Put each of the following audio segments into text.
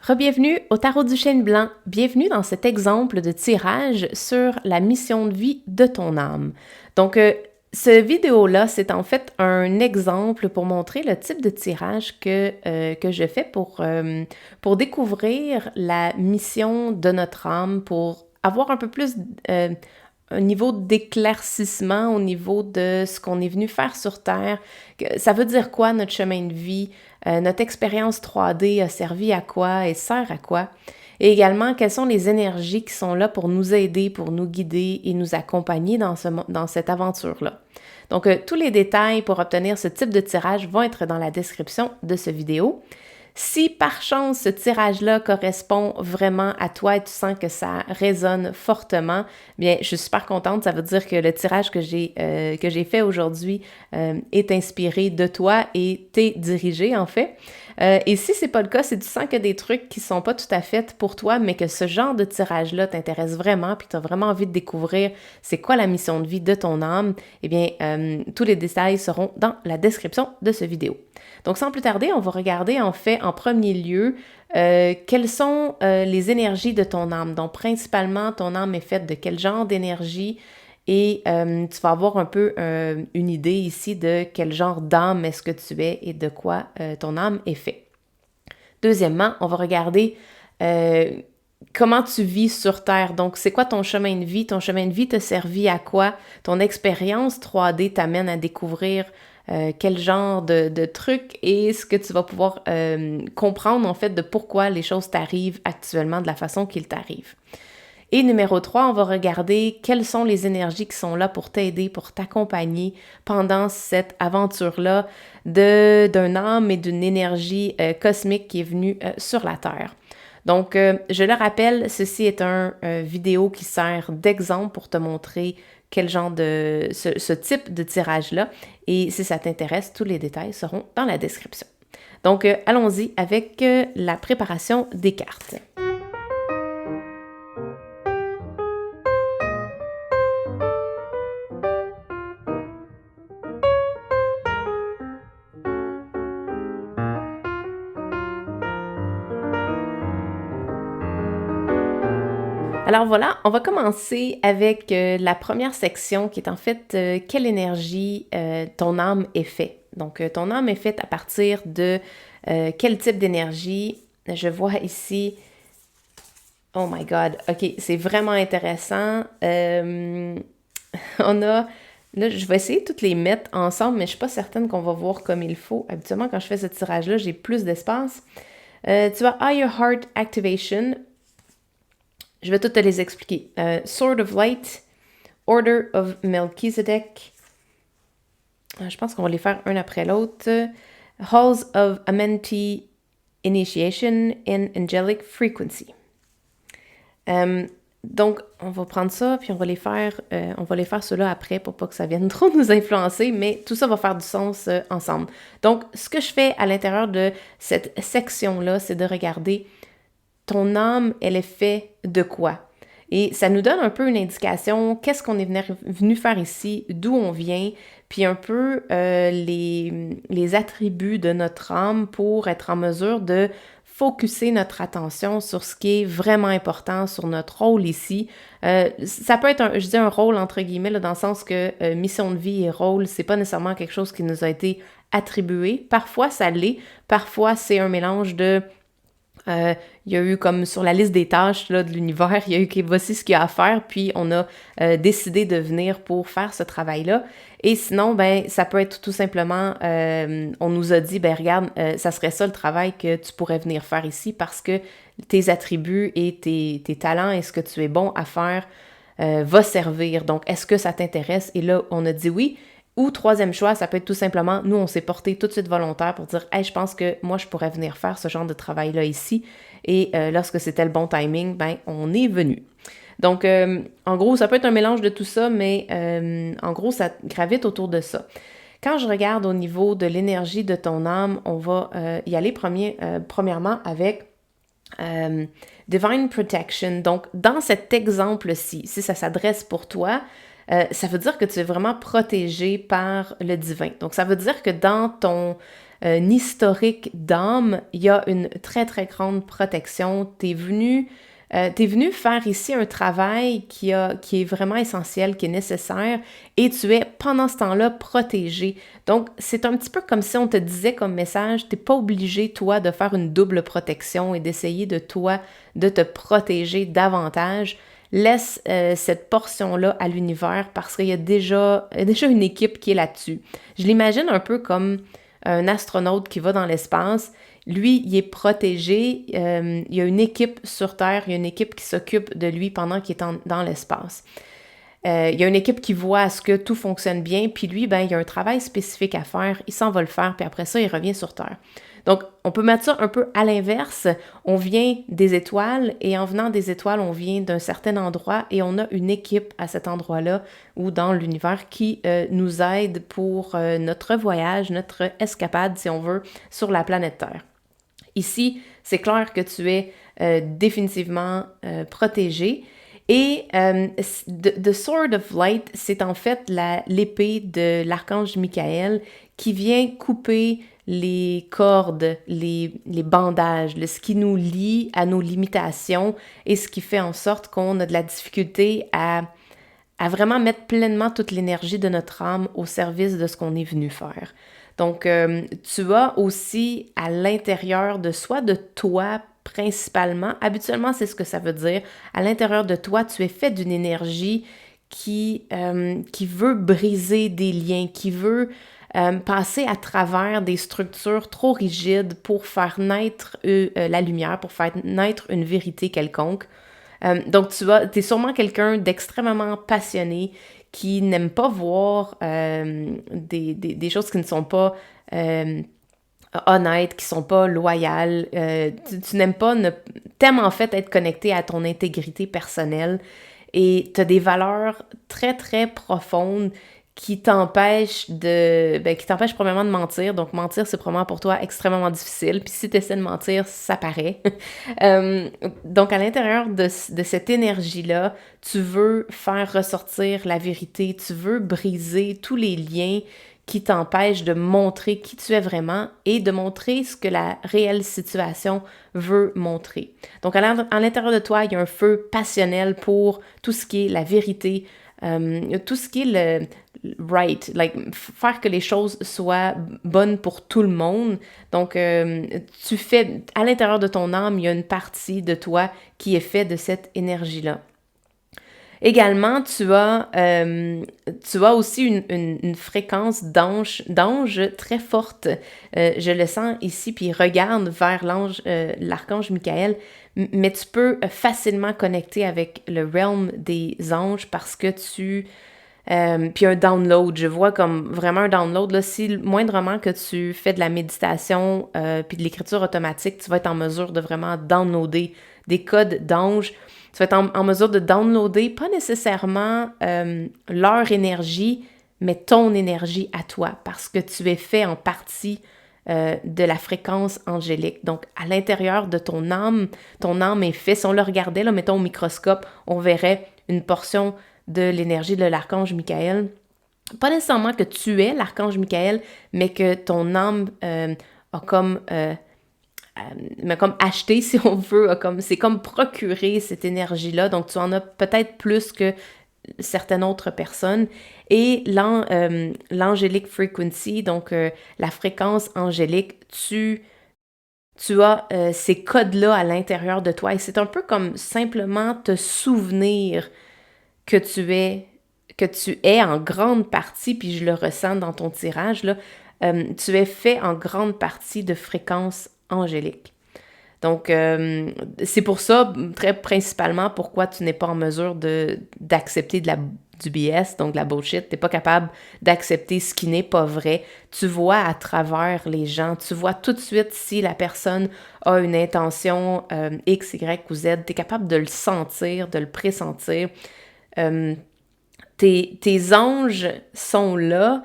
Rebienvenue au Tarot du Chêne Blanc. Bienvenue dans cet exemple de tirage sur la mission de vie de ton âme. Donc, cette vidéo-là, c'est en fait un exemple pour montrer le type de tirage que je fais pour découvrir la mission de notre âme, pour avoir un peu plus un niveau d'éclaircissement au niveau de ce qu'on est venu faire sur Terre. Ça veut dire quoi notre chemin de vie? Notre expérience 3D a servi à quoi et sert à quoi? Et également, quelles sont les énergies qui sont là pour nous aider, pour nous guider et nous accompagner dans cette aventure-là. Donc, tous les détails pour obtenir ce type de tirage vont être dans la description de cette vidéo. Si par chance ce tirage-là correspond vraiment à toi et tu sens que ça résonne fortement, bien, je suis super contente. Ça veut dire que le tirage que j'ai fait aujourd'hui est inspiré de toi et t'est dirigé en fait. Et si c'est pas le cas, si tu sens que des trucs qui sont pas tout à fait pour toi, mais que ce genre de tirage-là t'intéresse vraiment, puis tu as vraiment envie de découvrir c'est quoi la mission de vie de ton âme, eh bien, tous les détails seront dans la description de cette vidéo. Donc, sans plus tarder, on va regarder en fait en premier lieu quelles sont les énergies de ton âme. Donc, principalement, ton âme est faite de quel genre d'énergie et tu vas avoir un peu une idée ici de quel genre d'âme est-ce que tu es et de quoi ton âme est faite. Deuxièmement, on va regarder comment tu vis sur Terre. Donc, c'est quoi ton chemin de vie? Ton chemin de vie t'a servi à quoi? Ton expérience 3D t'amène à découvrir quel genre de trucs et ce que tu vas pouvoir comprendre en fait de pourquoi les choses t'arrivent actuellement de la façon qu'ils t'arrivent. Et numéro 3, on va regarder quelles sont les énergies qui sont là pour t'aider, pour t'accompagner pendant cette aventure-là d'un âme et d'une énergie cosmique qui est venue sur la Terre. Donc, je le rappelle, ceci est un vidéo qui sert d'exemple pour te montrer quel genre de ce type de tirage-là. Et si ça t'intéresse, tous les détails seront dans la description. Donc, allons-y avec la préparation des cartes. Alors voilà, on va commencer avec la première section qui est en fait quelle énergie ton âme est faite. Donc ton âme est faite à partir de quel type d'énergie. Je vois ici, oh my god, ok, c'est vraiment intéressant. On a, là je vais essayer de toutes les mettre ensemble, mais je ne suis pas certaine qu'on va voir comme il faut. Habituellement quand je fais ce tirage-là, j'ai plus d'espace. Tu as Higher Heart Activation. Je vais toutes te les expliquer. Sword of Light, Order of Melchizedek. Je pense qu'on va les faire un après l'autre. Halls of Amenti, Initiation in Angelic Frequency. Donc, on va prendre ça, puis on va les faire ceux-là après pour pas que ça vienne trop nous influencer, mais tout ça va faire du sens ensemble. Donc, ce que je fais à l'intérieur de cette section-là, c'est de regarder ton âme, elle est faite de quoi? Et ça nous donne un peu une indication, qu'est-ce qu'on est venu faire ici, d'où on vient, puis un peu les attributs de notre âme pour être en mesure de focusser notre attention sur ce qui est vraiment important, sur notre rôle ici. Ça peut être, je dis un rôle entre guillemets, là, dans le sens que mission de vie et rôle, c'est pas nécessairement quelque chose qui nous a été attribué. Parfois, ça l'est. Parfois, c'est un mélange de il y a eu comme sur la liste des tâches là, de l'univers, il y a eu voici ce qu'il y a à faire, puis on a décidé de venir pour faire ce travail-là. Et sinon, ben ça peut être tout simplement, on nous a dit, ben regarde, ça serait ça le travail que tu pourrais venir faire ici parce que tes attributs et tes talents et ce que tu es bon à faire va servir. Donc, est-ce que ça t'intéresse? Et là, on a dit oui. Ou troisième choix, ça peut être tout simplement, nous, on s'est porté tout de suite volontaire pour dire « Hey, je pense que moi, je pourrais venir faire ce genre de travail-là ici. » Et lorsque c'était le bon timing, ben on est venu. Donc, en gros, ça peut être un mélange de tout ça, mais en gros, ça gravite autour de ça. Quand je regarde au niveau de l'énergie de ton âme, on va y aller premièrement avec Divine Protection. Donc, dans cet exemple-ci, si ça s'adresse pour toi, ça veut dire que tu es vraiment protégé par le divin. Donc, ça veut dire que dans ton un historique d'âme, il y a une très, très grande protection. T'es venu faire ici un travail qui est vraiment essentiel, qui est nécessaire, et tu es, pendant ce temps-là, protégé. Donc, c'est un petit peu comme si on te disait comme message, t'es pas obligé, toi, de faire une double protection et d'essayer de toi, de te protéger davantage. Laisse cette portion-là à l'univers parce qu'il y a déjà une équipe qui est là-dessus. Je l'imagine un peu comme un astronaute qui va dans l'espace. Lui, il est protégé, il y a une équipe sur Terre, il y a une équipe qui s'occupe de lui pendant qu'il est dans l'espace. Il y a une équipe qui voit à ce que tout fonctionne bien, puis lui, ben, il y a un travail spécifique à faire, il s'en va le faire, puis après ça, il revient sur Terre. Donc, on peut mettre ça un peu à l'inverse. On vient des étoiles, et en venant des étoiles, on vient d'un certain endroit, et on a une équipe à cet endroit-là, ou dans l'univers, qui nous aide pour notre voyage, notre escapade, si on veut, sur la planète Terre. Ici, c'est clair que tu es définitivement protégé. Et The Sword of Light, c'est en fait l'épée de l'archange Michael qui vient couper les cordes, les bandages, ce qui nous lie à nos limitations et ce qui fait en sorte qu'on a de la difficulté à vraiment mettre pleinement toute l'énergie de notre âme au service de ce qu'on est venu faire. Donc, tu as aussi à l'intérieur de soi, de toi principalement, habituellement c'est ce que ça veut dire, à l'intérieur de toi, tu es fait d'une énergie qui veut briser des liens, qui veut passer à travers des structures trop rigides pour faire naître la lumière, pour faire naître une vérité quelconque. Donc, t'es sûrement quelqu'un d'extrêmement passionné qui n'aime pas voir des choses qui ne sont pas honnêtes, qui sont pas loyales. Tu n'aimes pas, t'aimes en fait être connecté à ton intégrité personnelle et tu as des valeurs très, très profondes qui t'empêchent premièrement de mentir. Donc, mentir, c'est probablement pour toi extrêmement difficile. Puis si tu essaies de mentir, ça paraît. Donc, à l'intérieur de cette énergie-là, tu veux faire ressortir la vérité, tu veux briser tous les liens qui t'empêchent de montrer qui tu es vraiment et de montrer ce que la réelle situation veut montrer. Donc, à l'intérieur de toi, il y a un feu passionnel pour tout ce qui est la vérité, tout ce qui est le right, faire que les choses soient bonnes pour tout le monde. Donc, à l'intérieur de ton âme, il y a une partie de toi qui est faite de cette énergie-là. Également, tu as aussi une fréquence d'ange très forte. Je le sens ici, puis regarde vers l'archange Michael, mais tu peux facilement connecter avec le realm des anges parce que puis un download, je vois comme vraiment un download, là, si moindrement que tu fais de la méditation puis de l'écriture automatique, tu vas être en mesure de vraiment downloader des codes d'anges. Tu vas être en mesure de downloader, pas nécessairement leur énergie, mais ton énergie à toi, parce que tu es fait en partie de la fréquence angélique. Donc, à l'intérieur de ton âme est fait, si on le regardait, là, mettons au microscope, on verrait une portion de l'énergie de l'archange Michael. Pas nécessairement que tu es l'archange Michael, mais que ton âme a comme acheté, si on veut, c'est comme procurer cette énergie-là. Donc, tu en as peut-être plus que certaines autres personnes. Et l'angélique frequency, donc la fréquence angélique, tu as ces codes-là à l'intérieur de toi. Et c'est un peu comme simplement te souvenir que tu es en grande partie, puis je le ressens dans ton tirage, là, tu es fait en grande partie de fréquences angéliques. Donc, c'est pour ça, très principalement, pourquoi tu n'es pas en mesure d'accepter du BS, donc de la bullshit. Tu n'es pas capable d'accepter ce qui n'est pas vrai. Tu vois à travers les gens, tu vois tout de suite si la personne a une intention X, Y ou Z. Tu es capable de le sentir, de le pressentir. Tes anges sont là,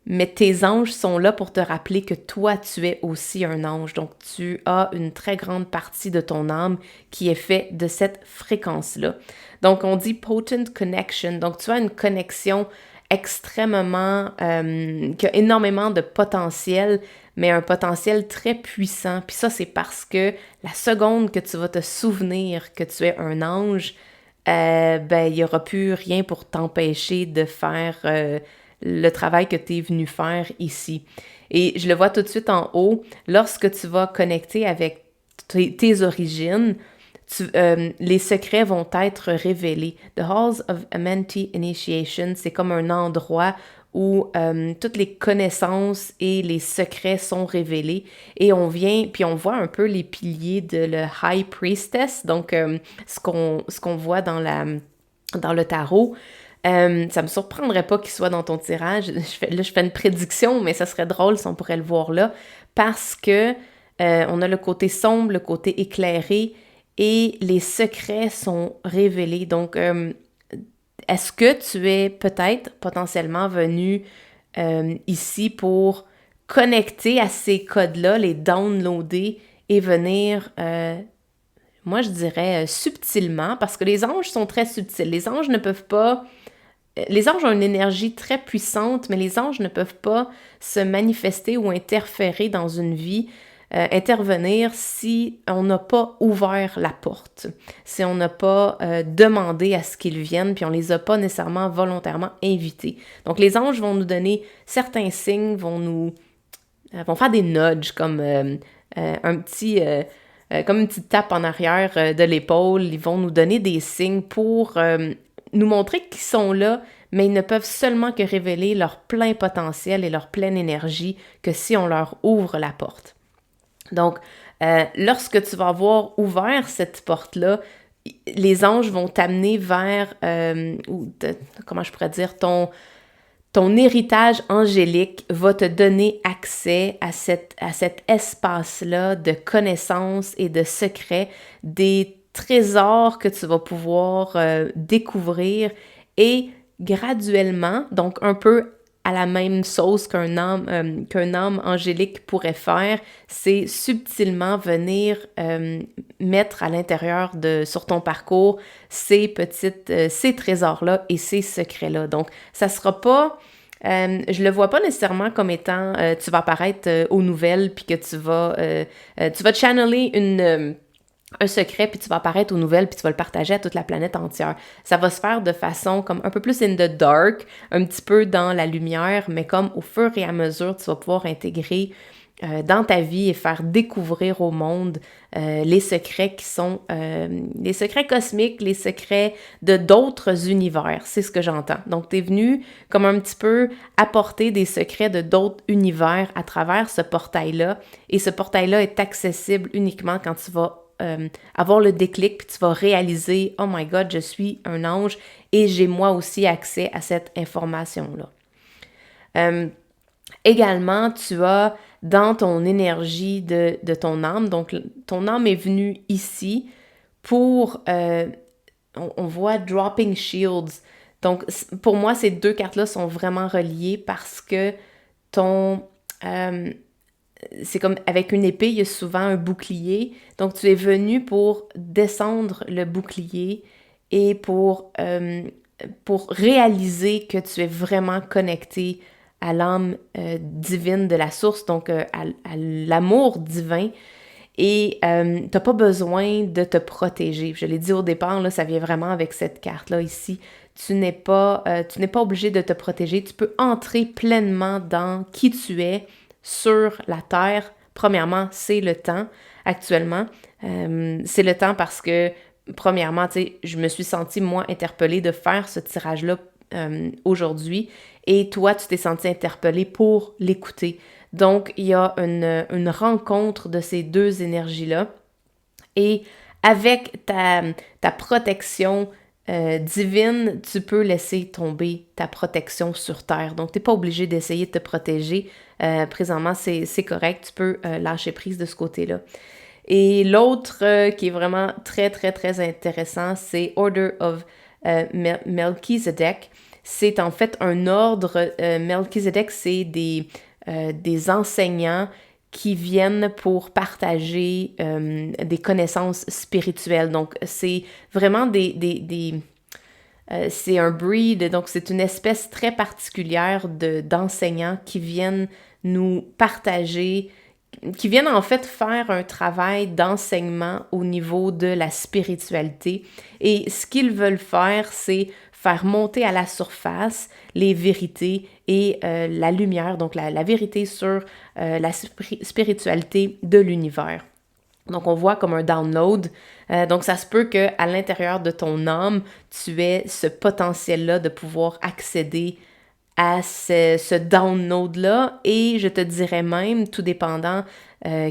mais tes anges sont là pour te rappeler que toi, tu es aussi un ange. Donc, tu as une très grande partie de ton âme qui est faite de cette fréquence-là. Donc, on dit potent connection. Donc, tu as une connexion extrêmement, qui a énormément de potentiel, mais un potentiel très puissant. Puis ça, c'est parce que la seconde que tu vas te souvenir que tu es un ange, ben, il n'y aura plus rien pour t'empêcher de faire le travail que tu es venu faire ici. Et je le vois tout de suite en haut, lorsque tu vas connecter avec tes origines, les secrets vont être révélés. The Halls of Amenti Initiation, c'est comme un endroit où toutes les connaissances et les secrets sont révélés. Et on vient, puis on voit un peu les piliers de le High Priestess, donc ce qu'on voit dans le tarot. Ça me surprendrait pas qu'il soit dans ton tirage. Je fais une prédiction, mais ça serait drôle si on pourrait le voir là, parce que on a le côté sombre, le côté éclairé, et les secrets sont révélés. Donc, est-ce que tu es peut-être potentiellement venu ici pour connecter à ces codes-là, les downloader et venir, moi je dirais subtilement, parce que les anges sont très subtils. Les anges ne peuvent pas... Les anges ont une énergie très puissante, mais les anges ne peuvent pas se manifester ou interférer dans une vie, intervenir si on n'a pas ouvert la porte, si on n'a pas demandé à ce qu'ils viennent, puis on les a pas nécessairement volontairement invités. Donc les anges vont nous donner certains signes, vont faire des nudges comme comme une petite tape en arrière de l'épaule. Ils vont nous donner des signes pour nous montrer qu'ils sont là, mais ils ne peuvent seulement que révéler leur plein potentiel et leur pleine énergie que si on leur ouvre la porte. Donc, lorsque tu vas avoir ouvert cette porte-là, les anges vont t'amener vers, comment je pourrais dire, ton héritage angélique va te donner accès à cet espace-là de connaissances et de secrets, des trésors que tu vas pouvoir découvrir et graduellement, donc un peu à la même sauce qu'un âme angélique pourrait faire, c'est subtilement venir mettre à l'intérieur sur ton parcours ces trésors-là et ces secrets-là. Donc, ça sera pas... je le vois pas nécessairement comme étant tu vas apparaître aux nouvelles puis que tu vas channeler un secret, puis tu vas apparaître aux nouvelles, puis tu vas le partager à toute la planète entière. Ça va se faire de façon comme un peu plus in the dark, un petit peu dans la lumière, mais comme au fur et à mesure, tu vas pouvoir intégrer dans ta vie et faire découvrir au monde les secrets qui sont les secrets cosmiques, les secrets de d'autres univers. C'est ce que j'entends. Donc, tu es venu comme un petit peu apporter des secrets de d'autres univers à travers ce portail-là. Et ce portail-là est accessible uniquement quand tu vas avoir le déclic, puis tu vas réaliser « Oh my God, je suis un ange et j'ai moi aussi accès à cette information-là. » Également, tu as dans ton énergie de ton âme, donc ton âme est venue ici pour, on voit « Dropping Shields ». Donc, pour moi, ces deux cartes-là sont vraiment reliées parce que c'est comme avec une épée, il y a souvent un bouclier. Donc, tu es venu pour descendre le bouclier et pour réaliser que tu es vraiment connecté à l'âme divine de la source, donc à l'amour divin. Et tu n'as pas besoin de te protéger. Je l'ai dit au départ, là, ça vient vraiment avec cette carte-là ici. Tu n'es pas obligé de te protéger. Tu peux entrer pleinement dans qui tu es, sur la Terre. Premièrement, c'est le temps actuellement. C'est le temps parce que, premièrement, tu sais, je me suis sentie, moi, interpellée de faire ce tirage-là aujourd'hui. Et toi, tu t'es sentie interpellée pour l'écouter. Donc, il y a une rencontre de ces deux énergies-là. Et avec ta protection divine, tu peux laisser tomber ta protection sur Terre. Donc, tu n'es pas obligé d'essayer de te protéger. Présentement, c'est correct. Tu peux lâcher prise de ce côté-là. Et l'autre qui est vraiment très, très, très intéressant, c'est Order of Melchizedek. C'est en fait un ordre. Melchizedek, c'est des enseignants qui viennent pour partager des connaissances spirituelles. Donc, c'est vraiment c'est un breed, donc c'est une espèce très particulière d'enseignants qui viennent nous partager, qui viennent en fait faire un travail d'enseignement au niveau de la spiritualité. Et ce qu'ils veulent faire, c'est faire monter à la surface les vérités et la lumière, donc la vérité sur la spiritualité de l'univers. Donc, on voit comme un download. Donc, ça se peut qu'à l'intérieur de ton âme, tu aies ce potentiel-là de pouvoir accéder à ce download-là. Et je te dirais même, tout dépendant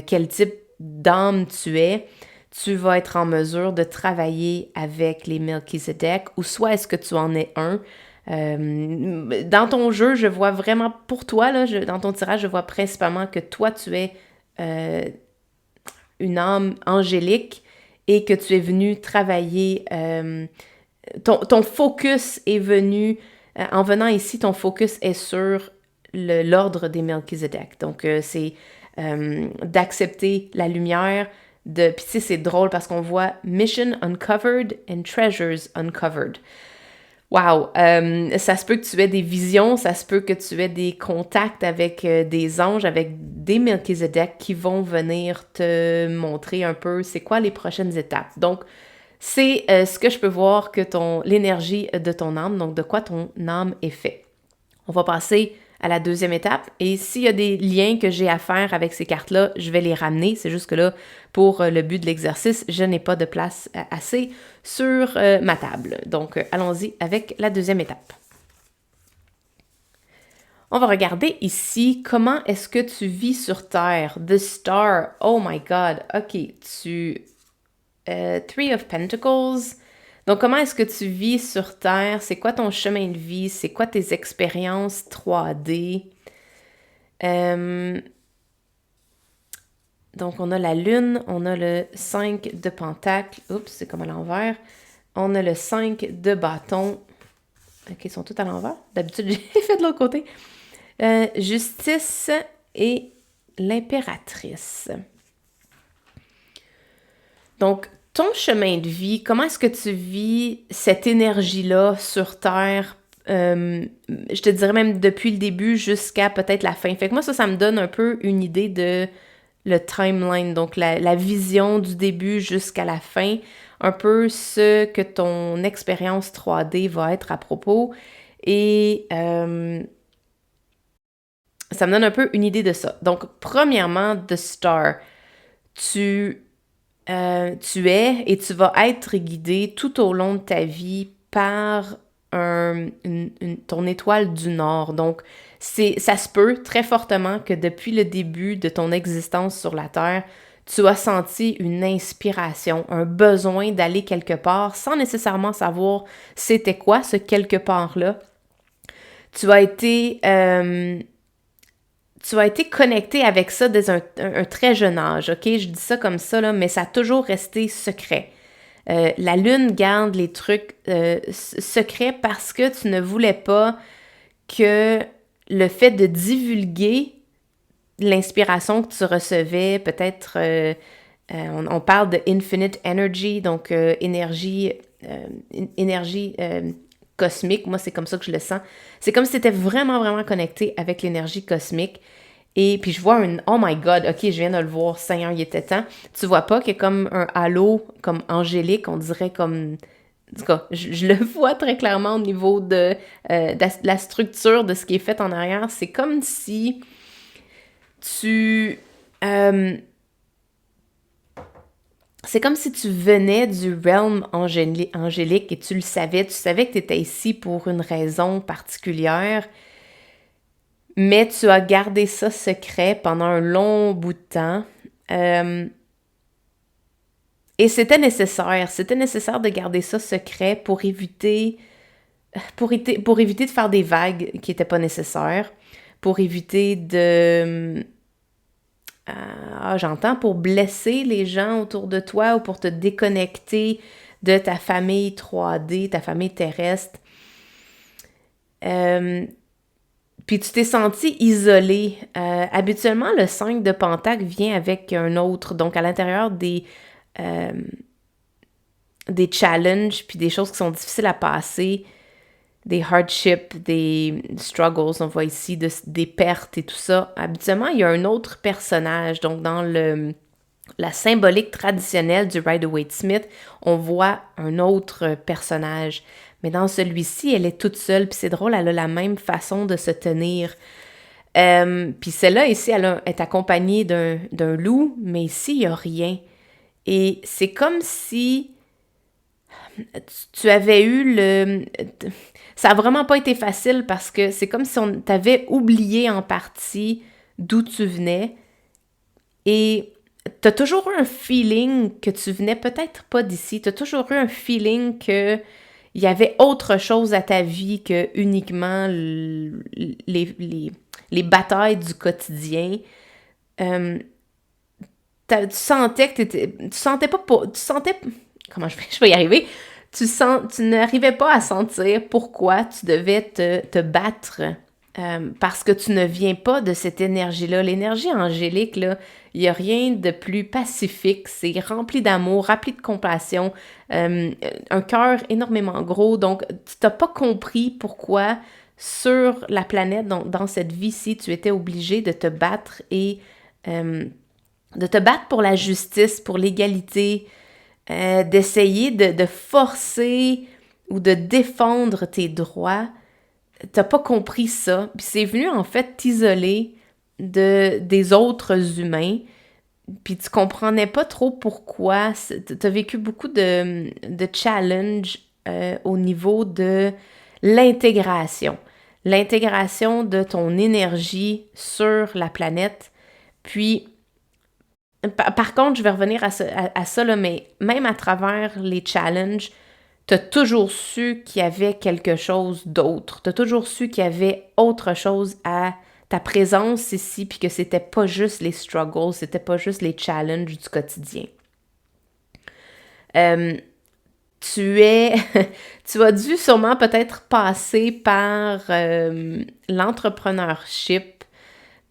quel type d'âme tu es, tu vas être en mesure de travailler avec les Melchizedek, ou soit est-ce que tu en es un. Dans ton jeu, je vois vraiment pour toi, là, dans ton tirage, je vois principalement que toi, tu es une âme angélique et que tu es venu travailler, ton focus est venu, en venant ici, ton focus est sur l'ordre des Melchizedek. Donc, c'est d'accepter la lumière, puis tu sais, c'est drôle parce qu'on voit Mission Uncovered and Treasures Uncovered. Wow! Ça se peut que tu aies des visions, ça se peut que tu aies des contacts avec des anges, avec des Melchizedek qui vont venir te montrer un peu c'est quoi les prochaines étapes. Donc, c'est ce que je peux voir que l'énergie de ton âme, donc de quoi ton âme est fait. On va passer à la deuxième étape. Et s'il y a des liens que j'ai à faire avec ces cartes-là, je vais les ramener. C'est juste que là, pour le but de l'exercice, je n'ai pas de place assez sur ma table. Donc, allons-y avec la deuxième étape. On va regarder ici comment est-ce que tu vis sur Terre. The Star. Oh my God. OK, Three of Pentacles. Donc, comment est-ce que tu vis sur Terre? C'est quoi ton chemin de vie? C'est quoi tes expériences 3D? Donc, on a la Lune, on a le 5 de Pentacle. Oups, c'est comme à l'envers. On a le 5 de bâton. OK, ils sont tous à l'envers. D'habitude, j'ai fait de l'autre côté. Justice et l'impératrice. Donc, ton chemin de vie, comment est-ce que tu vis cette énergie-là sur Terre? Je te dirais même depuis le début jusqu'à peut-être la fin. Fait que moi, ça me donne un peu une idée de le timeline, donc la vision du début jusqu'à la fin, un peu ce que ton expérience 3D va être à propos. Et ça me donne un peu une idée de ça. Donc, premièrement, The Star, tu es et tu vas être guidé tout au long de ta vie par ton étoile du Nord. Donc, ça se peut très fortement que depuis le début de ton existence sur la Terre, tu as senti une inspiration, un besoin d'aller quelque part sans nécessairement savoir c'était quoi ce quelque part-là. Tu as été connecté avec ça dès un très jeune âge, OK? Je dis ça comme ça, là, mais ça a toujours resté secret. La Lune garde les trucs secrets parce que tu ne voulais pas que le fait de divulguer l'inspiration que tu recevais, peut-être, on parle de infinite energy, donc énergie cosmique. Moi, c'est comme ça que je le sens. C'est comme si tu étais vraiment, vraiment connecté avec l'énergie cosmique. Et puis je vois oh my God, OK, je viens de le voir, Seigneur, il était temps. Tu vois pas qu'il y a comme un halo, comme angélique, on dirait comme... En tout cas, je le vois très clairement au niveau de la structure de ce qui est fait en arrière. C'est comme si c'est comme si tu venais du realm angélique et tu savais que tu étais ici pour une raison particulière, mais tu as gardé ça secret pendant un long bout de temps. Et c'était nécessaire de garder ça secret pour éviter de faire des vagues qui n'étaient pas nécessaires, pour éviter de... j'entends, pour blesser les gens autour de toi ou pour te déconnecter de ta famille 3D, ta famille terrestre. Puis tu t'es senti isolé. Habituellement, le 5 de Pentacle vient avec un autre. Donc, à l'intérieur des challenges, puis des choses qui sont difficiles à passer, des hardships, des struggles, on voit ici des pertes et tout ça, habituellement, il y a un autre personnage. Donc, dans la symbolique traditionnelle du Rider-Waite-Smith, on voit un autre personnage. Mais dans celui-ci, elle est toute seule, puis c'est drôle, elle a la même façon de se tenir. Puis celle-là, ici, elle est accompagnée d'un loup, mais ici, il n'y a rien. Et c'est comme si tu avais eu le... Ça a vraiment pas été facile parce que c'est comme si on t'avait oublié en partie d'où tu venais. Et t'as toujours eu un feeling que tu venais peut-être pas d'ici. T'as toujours eu un feeling que il y avait autre chose à ta vie que uniquement les batailles du quotidien. Euh, tu sentais que tu sentais pas, tu sentais, comment je vais y arriver? Tu n'arrivais pas à sentir pourquoi tu devais te battre parce que tu ne viens pas de cette énergie-là. L'énergie angélique, là, il n'y a rien de plus pacifique. C'est rempli d'amour, rempli de compassion, un cœur énormément gros. Donc, tu n'as pas compris pourquoi sur la planète, dans cette vie-ci, tu étais obligé de te battre et de te battre pour la justice, pour l'égalité, d'essayer de forcer ou de défendre tes droits. T'as pas compris ça. Puis c'est venu en fait t'isoler des autres humains. Puis tu comprenais pas trop pourquoi. T'as vécu beaucoup de challenges au niveau de l'intégration. L'intégration de ton énergie sur la planète. Puis par contre, je vais revenir à ça, là, mais même à travers les challenges, tu as toujours su qu'il y avait quelque chose d'autre. Tu as toujours su qu'il y avait autre chose à ta présence ici, puis que c'était pas juste les struggles, c'était pas juste les challenges du quotidien. Tu as dû sûrement peut-être passer par l'entrepreneurship,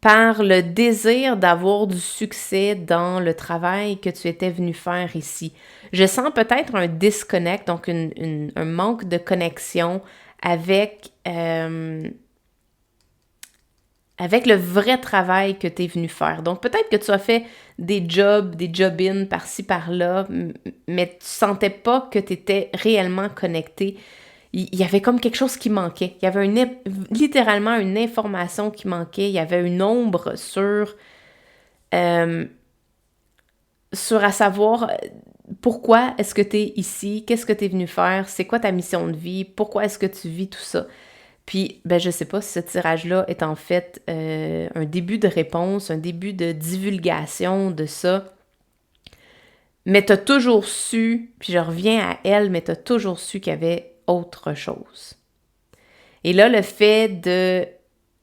par le désir d'avoir du succès dans le travail que tu étais venu faire ici. Je sens peut-être un disconnect, donc un manque de connexion avec, avec le vrai travail que tu es venu faire. Donc peut-être que tu as fait des job-in par-ci, par-là, mais tu sentais pas que tu étais réellement connecté. Il y avait comme quelque chose qui manquait. Il y avait littéralement une information qui manquait. Il y avait une ombre sur à savoir pourquoi est-ce que tu es ici, qu'est-ce que tu es venu faire, c'est quoi ta mission de vie, pourquoi est-ce que tu vis tout ça. Puis, ben, je sais pas si ce tirage-là est en fait un début de réponse, un début de divulgation de ça. Mais tu as toujours su, puis je reviens à elle, mais tu as toujours su qu'il y avait autre chose. Et là, le fait de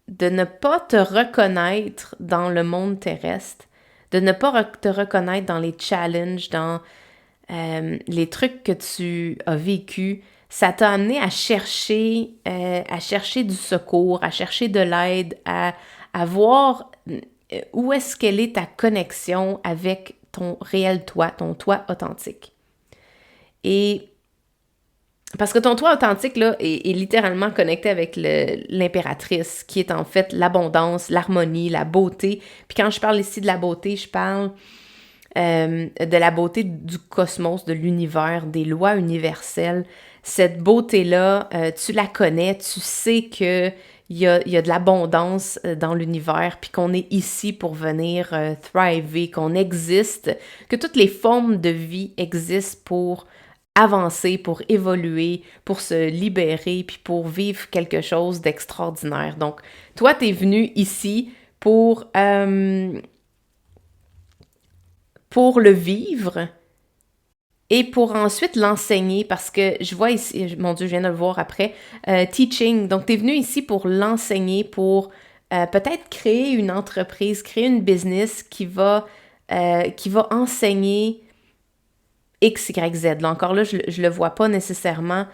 ne pas te reconnaître dans le monde terrestre, de ne pas te reconnaître dans les challenges, dans les trucs que tu as vécus, ça t'a amené à chercher du secours, à chercher de l'aide, à voir où est-ce qu'elle est ta connexion avec ton réel toi, ton toi authentique. Et parce que ton toi authentique, là, est littéralement connecté avec l'impératrice, qui est en fait l'abondance, l'harmonie, la beauté. Puis quand je parle ici de la beauté, je parle de la beauté du cosmos, de l'univers, des lois universelles. Cette beauté-là, tu la connais, tu sais que il y a de l'abondance dans l'univers, puis qu'on est ici pour venir thriver, qu'on existe, que toutes les formes de vie existent pour avancer, pour évoluer, pour se libérer, puis pour vivre quelque chose d'extraordinaire. Donc, toi, t'es venu ici pour le vivre et pour ensuite l'enseigner, parce que je vois ici, mon Dieu, je viens de le voir après, teaching. Donc, t'es venu ici pour l'enseigner, pour peut-être créer une entreprise, créer une business qui va enseigner X, Y, Z. Là, encore là, je le vois pas nécessairement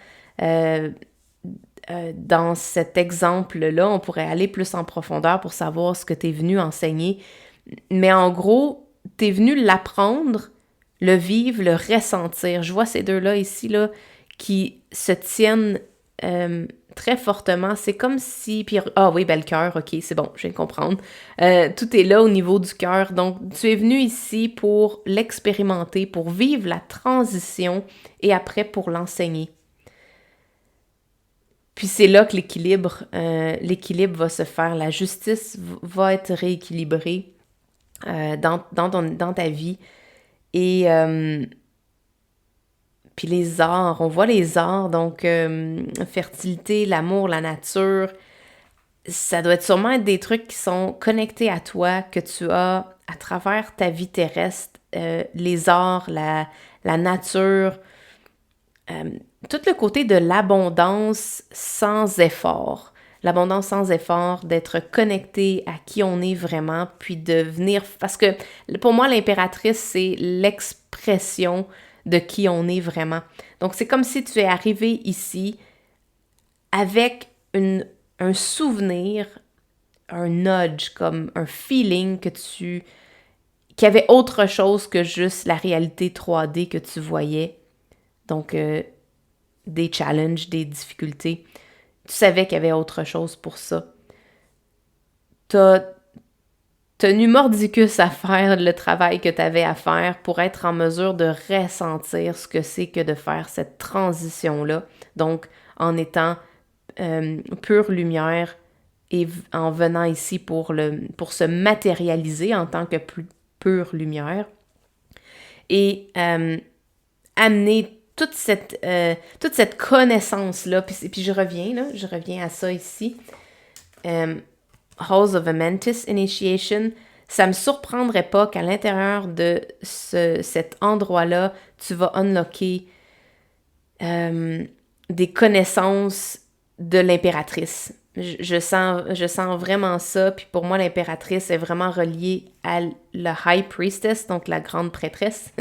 dans cet exemple-là. On pourrait aller plus en profondeur pour savoir ce que tu es venu enseigner. Mais en gros, tu es venu l'apprendre, Le vivre, le ressentir. Je vois ces deux-là ici, là, qui se tiennent très fortement. C'est comme si... Puis, ah oui, ben le cœur, ok, c'est bon, je viens de comprendre. Tout est là au niveau du cœur. Donc, tu es venu ici pour l'expérimenter, pour vivre la transition et après pour l'enseigner. Puis c'est là que l'équilibre va se faire. La justice va être rééquilibrée dans ta vie. Et puis les arts, on voit les arts, donc fertilité, l'amour, la nature, ça doit être sûrement être des trucs qui sont connectés à toi, que tu as à travers ta vie terrestre, les arts, la nature, tout le côté de l'abondance sans effort. L'abondance sans effort, d'être connecté à qui on est vraiment, puis de venir... Parce que pour moi, l'impératrice, c'est l'expression de qui on est vraiment. Donc, c'est comme si tu es arrivé ici avec un souvenir, un nudge, comme un feeling qu'il y avait autre chose que juste la réalité 3D que tu voyais. Donc, des challenges, des difficultés. Tu savais qu'il y avait autre chose pour ça. T'as tenu mordicus à faire le travail que tu avais à faire pour être en mesure de ressentir ce que c'est que de faire cette transition-là. Donc, en étant pure lumière et en venant ici pour se matérialiser en tant que pure lumière et amener toute cette connaissance-là. Puis je reviens à ça ici. Halls of Amantis Initiation, ça me surprendrait pas qu'à l'intérieur de cet endroit-là, tu vas unlocker des connaissances de l'impératrice. Je sens vraiment ça, puis pour moi, l'impératrice est vraiment reliée à la High Priestess, donc la grande prêtresse,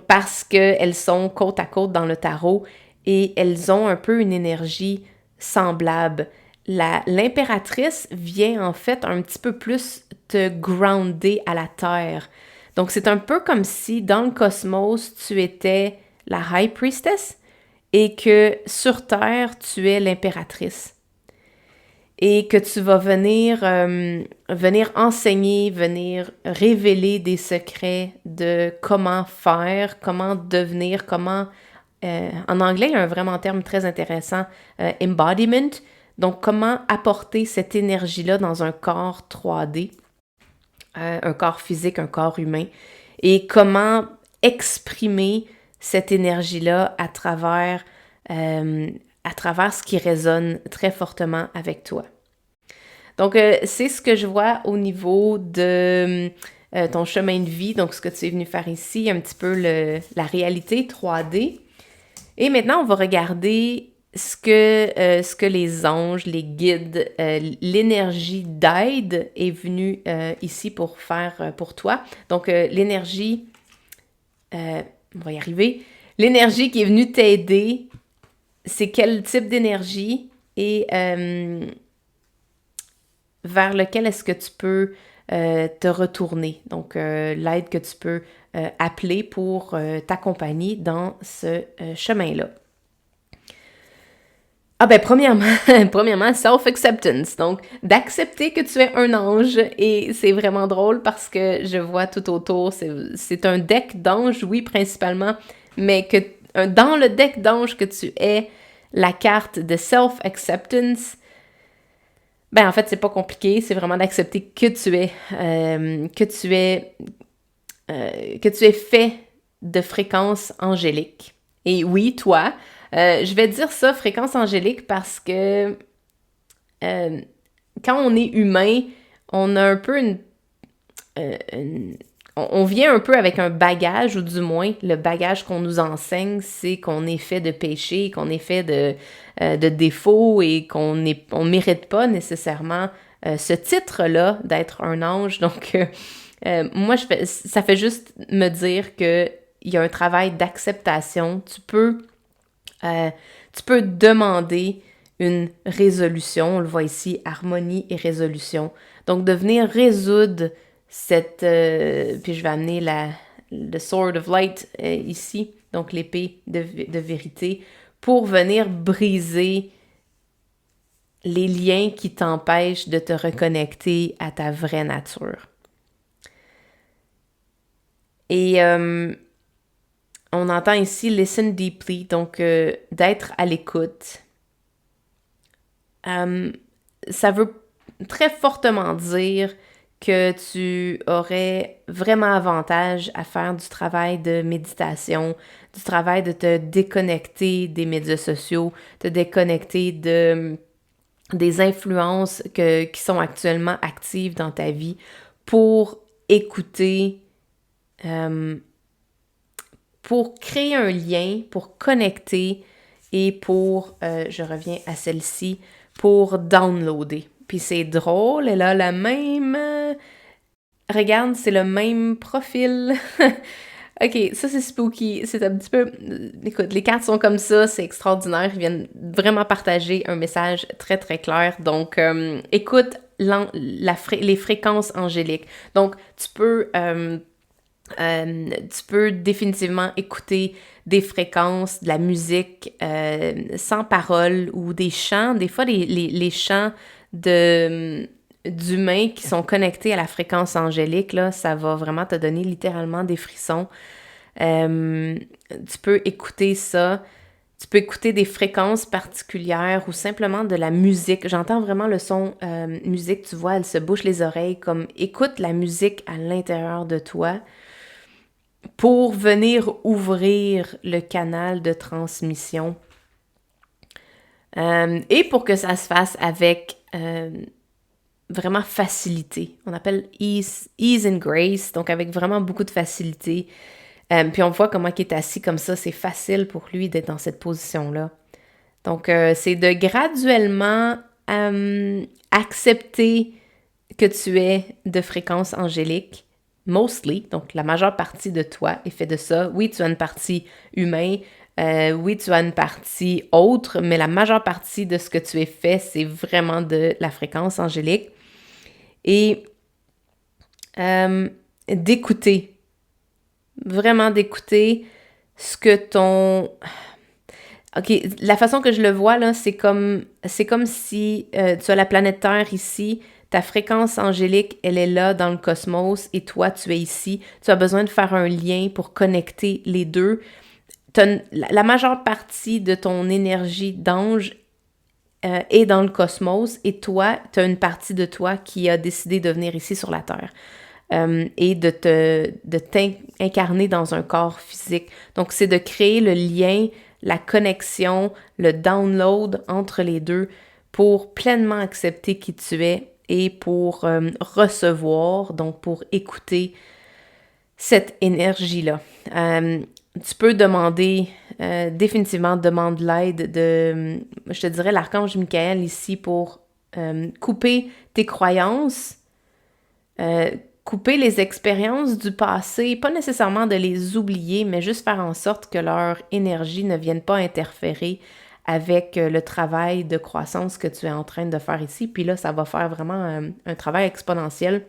parce qu'elles sont côte à côte dans le tarot et elles ont un peu une énergie semblable. L'impératrice vient en fait un petit peu plus te grounder à la terre. Donc c'est un peu comme si dans le cosmos, tu étais la High Priestess et que sur terre, tu es l'impératrice. Et que tu vas venir enseigner, venir révéler des secrets de comment faire, comment devenir, comment... en anglais, il y a un vraiment terme très intéressant, embodiment. Donc, comment apporter cette énergie-là dans un corps 3D, un corps physique, un corps humain, et comment exprimer cette énergie-là à travers ce qui résonne très fortement avec toi. Donc, c'est ce que je vois au niveau de ton chemin de vie, donc ce que tu es venu faire ici, un petit peu la réalité 3D. Et maintenant, on va regarder ce que les anges, les guides, l'énergie d'aide est venue ici pour faire pour toi. Donc, l'énergie, on va y arriver, l'énergie qui est venue t'aider, c'est quel type d'énergie et vers lequel est-ce que tu peux te retourner. Donc, l'aide que tu peux appeler pour t'accompagner dans ce chemin-là. Ah ben, premièrement, self-acceptance. Donc, d'accepter que tu es un ange. Et c'est vraiment drôle parce que je vois tout autour, c'est un deck d'anges, oui, principalement, mais que dans le deck d'anges que tu es, la carte de self-acceptance, ben en fait, c'est pas compliqué, c'est vraiment d'accepter que tu es fait de fréquences angéliques. Et oui, toi, je vais dire ça, fréquence angélique, parce que quand on est humain, on a un peu on vient un peu avec un bagage, ou du moins, le bagage qu'on nous enseigne, c'est qu'on est fait de péché, qu'on est fait de défauts et qu'on ne mérite pas nécessairement ce titre-là d'être un ange. Donc, moi, ça fait juste me dire qu'il y a un travail d'acceptation. Tu peux demander une résolution. On le voit ici, harmonie et résolution. Donc, de venir résoudre puis je vais amener le Sword of Light ici, donc l'épée de vérité, pour venir briser les liens qui t'empêchent de te reconnecter à ta vraie nature. Et on entend ici « listen deeply », donc d'être à l'écoute. Ça veut très fortement dire que tu aurais vraiment avantage à faire du travail de méditation, du travail de te déconnecter des médias sociaux, te déconnecter des influences qui sont actuellement actives dans ta vie pour écouter, pour créer un lien, pour connecter et pour, je reviens à celle-ci, pour downloader. Puis c'est drôle, elle a la même... regarde, c'est le même profil. Ok, ça c'est spooky, c'est un petit peu... Écoute, les cartes sont comme ça, c'est extraordinaire, ils viennent vraiment partager un message très très clair. Donc, écoute les fréquences angéliques. Donc, tu peux définitivement écouter des fréquences, de la musique sans parole ou des chants. Des fois, les chants d'humains qui sont connectés à la fréquence angélique, là, ça va vraiment te donner littéralement des frissons. Tu peux écouter ça. Tu peux écouter des fréquences particulières ou simplement de la musique. J'entends vraiment le son musique, tu vois, elle se bouche les oreilles, comme écoute la musique à l'intérieur de toi pour venir ouvrir le canal de transmission. Et pour que ça se fasse avec vraiment facilité. On appelle ease and grace, donc avec vraiment beaucoup de facilité. Puis on voit comment il est assis comme ça, c'est facile pour lui d'être dans cette position-là. Donc, c'est de graduellement accepter que tu es de fréquence angélique, mostly, donc la majeure partie de toi est fait de ça. Oui, tu as une partie humaine, oui, tu as une partie autre, mais la majeure partie de ce que tu es fait, c'est vraiment de la fréquence angélique. Et d'écouter, vraiment d'écouter ce que ton... OK, la façon que je le vois, là, c'est comme si tu as la planète Terre ici, ta fréquence angélique, elle est là dans le cosmos et toi, tu es ici. Tu as besoin de faire un lien pour connecter les deux. La majeure partie de ton énergie d'ange est dans le cosmos et toi, tu as une partie de toi qui a décidé de venir ici sur la Terre. Et de t'incarner dans un corps physique. Donc, c'est de créer le lien, la connexion, le download entre les deux pour pleinement accepter qui tu es et pour recevoir, donc pour écouter cette énergie-là. Tu peux demander, définitivement, demande l'aide de, je te dirais, l'archange Michael ici pour couper tes croyances, couper les expériences du passé, pas nécessairement de les oublier, mais juste faire en sorte que leur énergie ne vienne pas interférer avec le travail de croissance que tu es en train de faire ici. Puis là, ça va faire vraiment un travail exponentiel.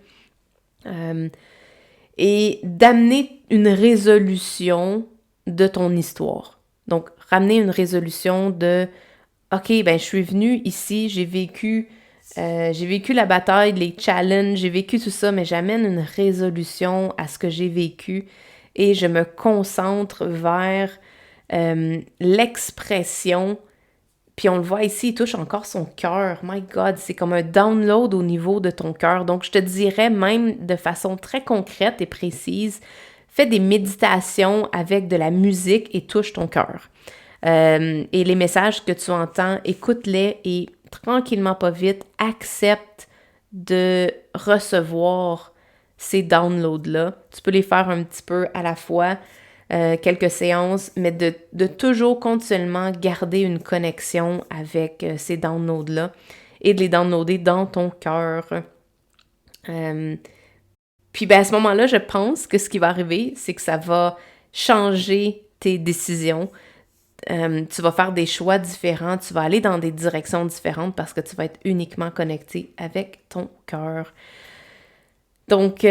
Et d'amener une résolution de ton histoire. Donc, ramener une résolution de « OK, ben je suis venue ici, j'ai vécu la bataille, les challenges, j'ai vécu tout ça, mais j'amène une résolution à ce que j'ai vécu et je me concentre vers l'expression. » Puis on le voit ici, il touche encore son cœur. My God, c'est comme un download au niveau de ton cœur. Donc, je te dirais même de façon très concrète et précise, fais des méditations avec de la musique et touche ton cœur. Et les messages que tu entends, écoute-les et tranquillement, pas vite, accepte de recevoir ces downloads-là. Tu peux les faire un petit peu à la fois, quelques séances, mais de toujours continuellement garder une connexion avec ces downloads-là et de les downloader dans ton cœur. Puis ben, à ce moment-là, je pense que ce qui va arriver, c'est que ça va changer tes décisions. Tu vas faire des choix différents, tu vas aller dans des directions différentes parce que tu vas être uniquement connecté avec ton cœur. Donc,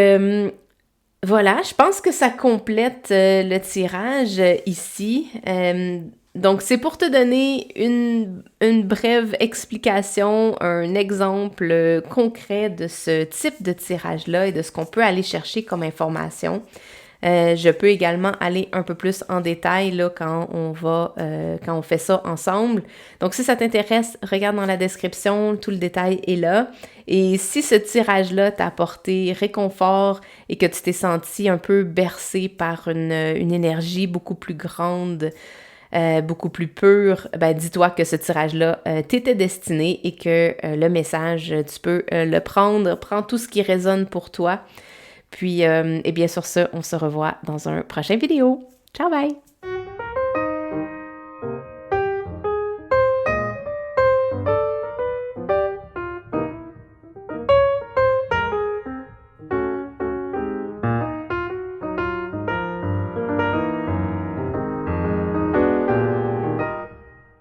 Voilà, je pense que ça complète le tirage ici. Donc, c'est pour te donner une brève explication, un exemple concret de ce type de tirage-là et de ce qu'on peut aller chercher comme information. Je peux également aller un peu plus en détail là, quand on fait ça ensemble. Donc, si ça t'intéresse, regarde dans la description, tout le détail est là. Et si ce tirage-là t'a apporté réconfort et que tu t'es senti un peu bercé par une énergie beaucoup plus grande, beaucoup plus pure, ben dis-toi que ce tirage-là t'était destiné et que le message, tu peux le prendre. Prends tout ce qui résonne pour toi. Puis, et bien sur ce, on se revoit dans un prochain vidéo. Ciao, bye!